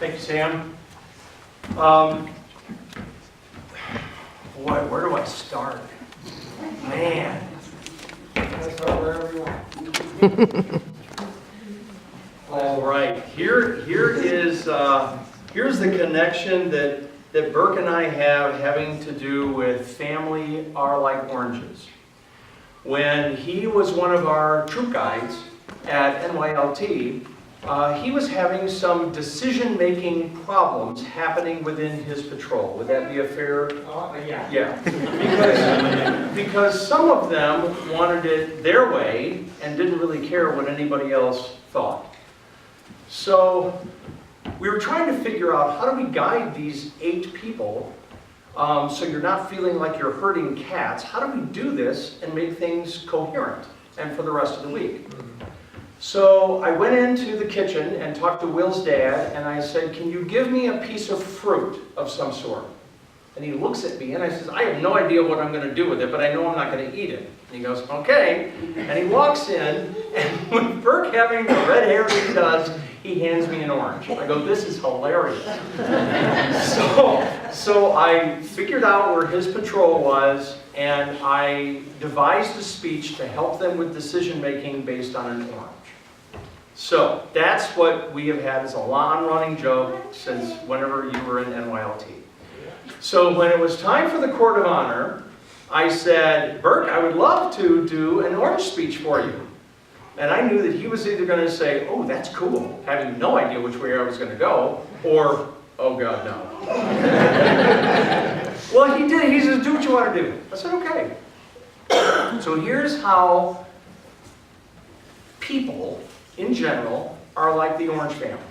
Thank you, Sam. Boy, where do I start? Man. Let's start wherever you want. All right. Here's the connection that Burke and I have having to do with family are like oranges. When he was one of our troop guides at NYLT, he was having some decision-making problems happening within his patrol. Would that be a fair? Yeah. Yeah. Because some of them wanted it their way and didn't really care what anybody else thought. So we were trying to figure out how do we guide these 8 people so you're not feeling like you're herding cats. How do we do this and make things coherent and for the rest of the week? So I went into the kitchen and talked to Will's dad, and I said, can you give me a piece of fruit of some sort? And he looks at me, and I says, I have no idea what I'm going to do with it, but I know I'm not going to eat it. And he goes, okay. And he walks in, and with Burke having the red hair that he does, he hands me an orange. I go, this is hilarious. So I figured out where his patrol was, and I devised a speech to help them with decision-making based on an orange. So that's what we have had as a long-running joke since whenever you were in NYLT. So when it was time for the Court of Honor, I said, Burke, I would love to do an orange speech for you. And I knew that he was either going to say, oh, that's cool, having no idea which way I was going to go, or, oh God, no. Well, he did. He said, do what you want to do. I said, okay. So here's how people, in general, are like the orange family.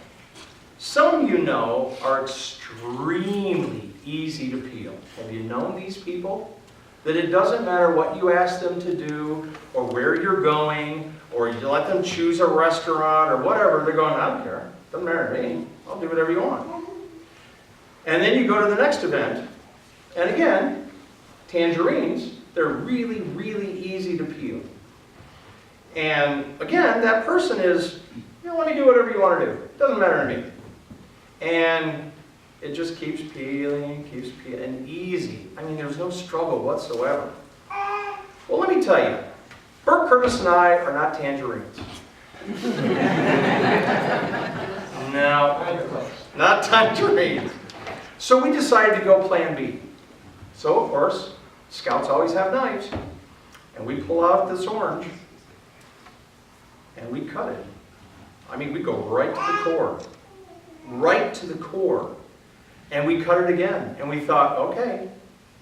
Some you know are extremely easy to peel. Have you known these people? That it doesn't matter what you ask them to do, or where you're going, or you let them choose a restaurant, or whatever, they're going, I don't care. Doesn't matter to me. I'll do whatever you want. And then you go to the next event, and again, tangerines, they're really, really easy to peel. And again, that person is, let me do whatever you want to do. Doesn't matter to me. And it just keeps peeling, and easy. I mean, there's no struggle whatsoever. Well, let me tell you, Burke, Curtis, and I are not tangerines. No, not tangerines. So we decided to go plan B. So, of course, scouts always have knives. And we pull out this orange, and we cut it. I mean, we go right to the core. Right to the core. And we cut it again. And we thought, okay,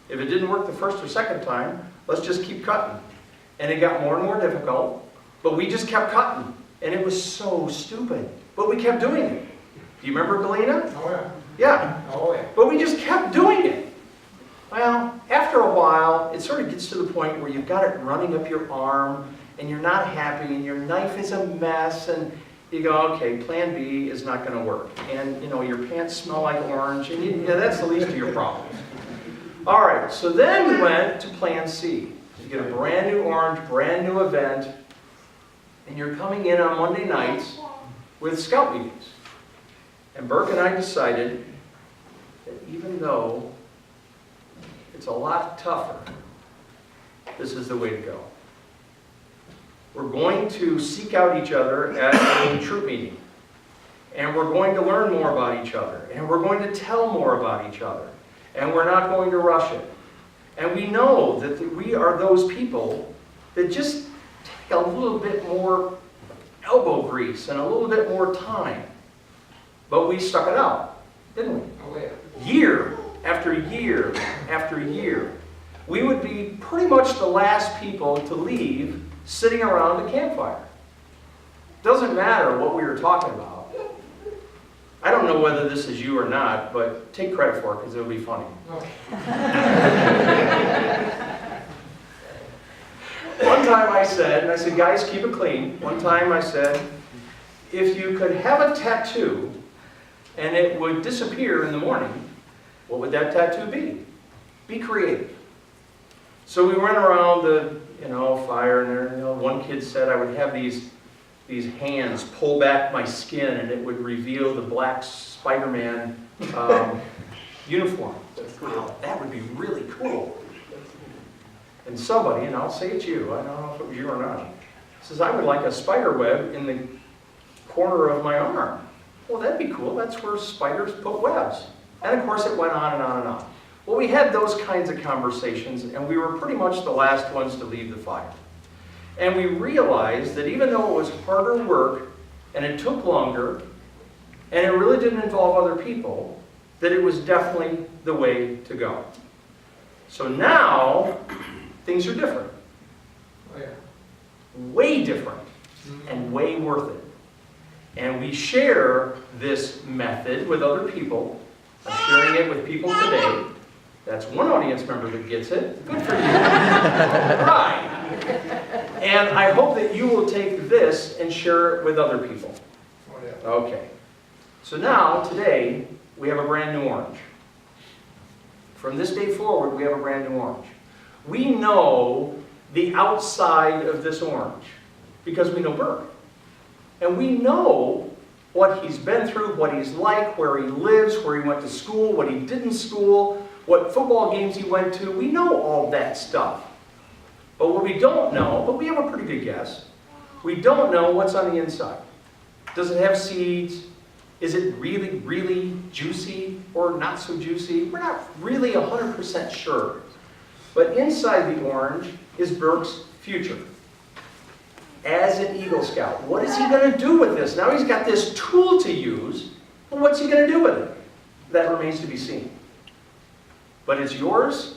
if it didn't work the first or second time, let's just keep cutting. And it got more and more difficult, but we just kept cutting. And it was so stupid. But we kept doing it. Do you remember Galena? Oh, yeah. Yeah. Oh, yeah. But we just kept doing it. Well, after a while, it sort of gets to the point where you've got it running up your arm, and you're not happy, and your knife is a mess, and you go, okay, plan B is not going to work. And, your pants smell like orange, and that's the least of your problems. All right, so then we went to plan C. You get a brand new orange, brand new event, and you're coming in on Monday nights with scout meetings. And Burke and I decided that even though it's a lot tougher, this is the way to go. We're going to seek out each other at a troop meeting. And we're going to learn more about each other. And we're going to tell more about each other. And we're not going to rush it. And we know that we are those people that just take a little bit more elbow grease and a little bit more time. But we stuck it out, didn't we? Oh, yeah. Year after year after year. We would be pretty much the last people to leave sitting around the campfire. Doesn't matter what we were talking about. I don't know whether this is you or not, but take credit for it because it'll be funny. Okay. One time I said, guys, keep it clean. One time I said, if you could have a tattoo and it would disappear in the morning, what would that tattoo be? Be creative. So we went around the fire, and one kid said I would have these these hands pull back my skin and it would reveal the black Spider-Man uniform. Wow, that would be really cool. And somebody, and I'll say it's you, I don't know if it was you or not, says, I would like a spider web in the corner of my arm. Well, that'd be cool. That's where spiders put webs. And of course, it went on and on and on. Well, we had those kinds of conversations, and we were pretty much the last ones to leave the fire. And we realized that even though it was harder work, and it took longer, and it really didn't involve other people, that it was definitely the way to go. So now, things are different. Oh, yeah. Way different, and way worth it. And we share this method with other people. I'm sharing it with people today. That's one audience member that gets it. Good for you. Right. And I hope that you will take this and share it with other people. Oh, yeah. Okay. So now, today, we have a brand new orange. From this day forward, we have a brand new orange. We know the outside of this orange because we know Burke. And we know what he's been through, what he's like, where he lives, where he went to school, what he did in school, what football games he went to. We know all that stuff. But what we don't know, but we have a pretty good guess, we don't know what's on the inside. Does it have seeds? Is it really, really juicy or not so juicy? We're not really 100% sure. But inside the orange is Burke's future as an Eagle Scout. What is he going to do with this? Now he's got this tool to use. Well, what's he going to do with it? That remains to be seen. But it's yours,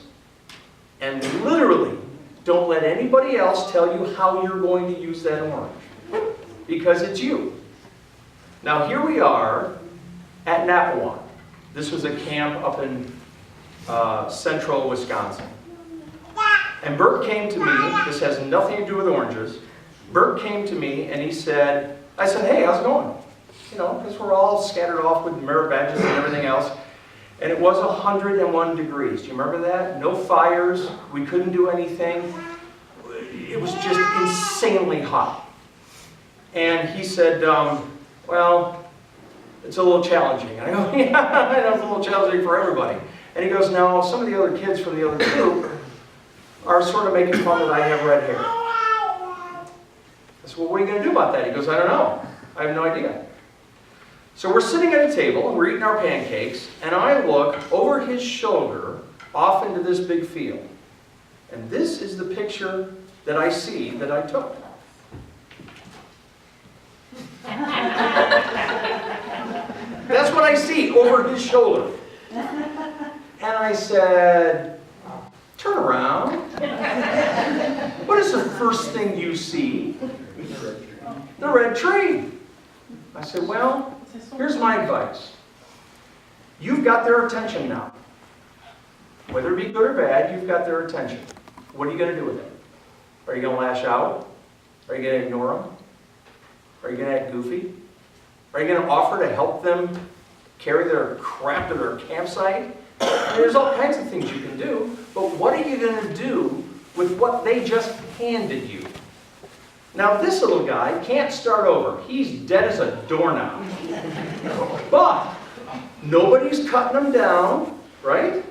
and literally, don't let anybody else tell you how you're going to use that orange, because it's you. Now here we are at Napawan. This was a camp up in central Wisconsin. And Burke came to me, this has nothing to do with oranges. Burke came to me and he said, I said, hey, how's it going? You know, because we're all scattered off with merit badges and everything else. And it was 101 degrees. Do you remember that? No fires. We couldn't do anything. It was just insanely hot. And he said, well, it's a little challenging. And I go, yeah, I know it's a little challenging for everybody. And he goes, no, some of the other kids from the other group are sort of making fun that I have red hair. I said, well, what are you going to do about that? He goes, I don't know. I have no idea. So we're sitting at a table, and we're eating our pancakes, and I look over his shoulder off into this big field. And this is the picture that I see that I took. That's what I see over his shoulder. And I said, turn around. What is the first thing you see? The red tree. I said, well, here's my advice. You've got their attention now. Whether it be good or bad, you've got their attention. What are you going to do with it? Are you going to lash out? Are you going to ignore them? Are you going to act goofy? Are you going to offer to help them carry their crap to their campsite? There's all kinds of things you can do, but what are you going to do with what they just handed you? Now this little guy can't start over. He's dead as a doorknob. But nobody's cutting him down, right?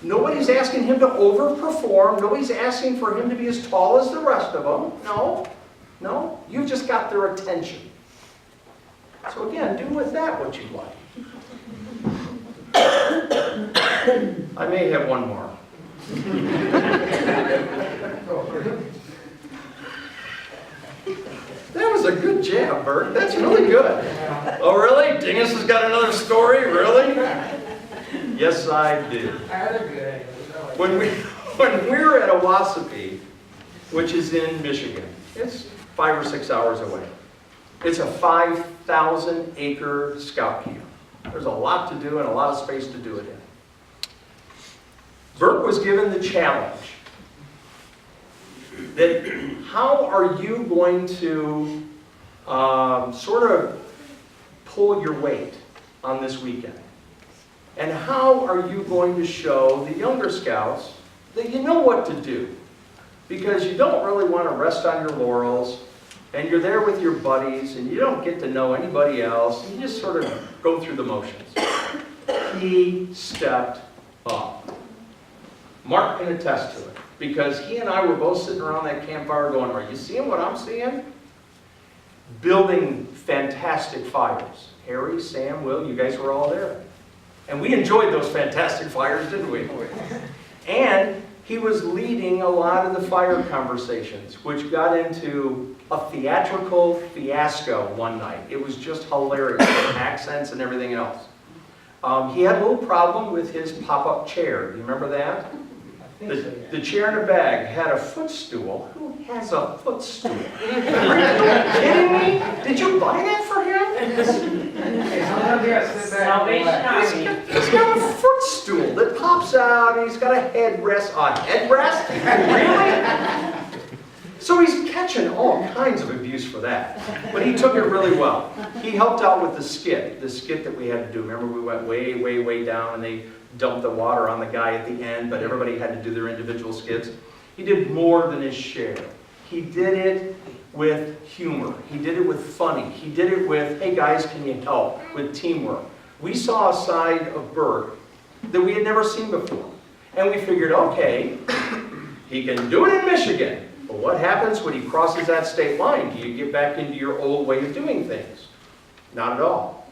Nobody's asking him to overperform. Nobody's asking for him to be as tall as the rest of them. No, no. You've just got their attention. So again, do with that what you'd like. I may have one more. That was a good jab, Burke. That's really good. Oh, really? Dingus has got another story? Really? Yes, I did. When we were at Owassapee, which is in Michigan, it's 5 or 6 hours away. It's a 5,000-acre scout camp. There's a lot to do and a lot of space to do it in. Burke was given the challenge that how are you going to sort of pull your weight on this weekend? And how are you going to show the younger scouts that you know what to do? Because you don't really want to rest on your laurels. and you're there with your buddies, and you don't get to know anybody else, and you just sort of go through the motions. He stepped up. Mark can attest to it, because he and I were both sitting around that campfire going, are you seeing what I'm seeing? Building fantastic fires. Harry, Sam, Will, you guys were all there. And we enjoyed those fantastic fires, didn't we? And he was leading a lot of the fire conversations, which got into a theatrical fiasco one night. It was just hilarious, with accents and everything else. He had a little problem with his pop-up chair. Do you remember that? The chair in the bag had a footstool. Who has a footstool? Are you kidding me? Did you buy that for him? He's got a footstool that pops out, and he's got a headrest. A headrest? Really? So he's catching all kinds of abuse for that. But he took it really well. He helped out with the skit that we had to do. Remember, we went way, way, way down, and they dumped the water on the guy at the end, but everybody had to do their individual skits. He did more than his share. He did it with humor. He did it with funny. He did it with, hey guys, can you help? With teamwork. We saw a side of Burke that we had never seen before. And we figured, okay, he can do it in Michigan. But what happens when he crosses that state line? Do you get back into your old way of doing things? Not at all.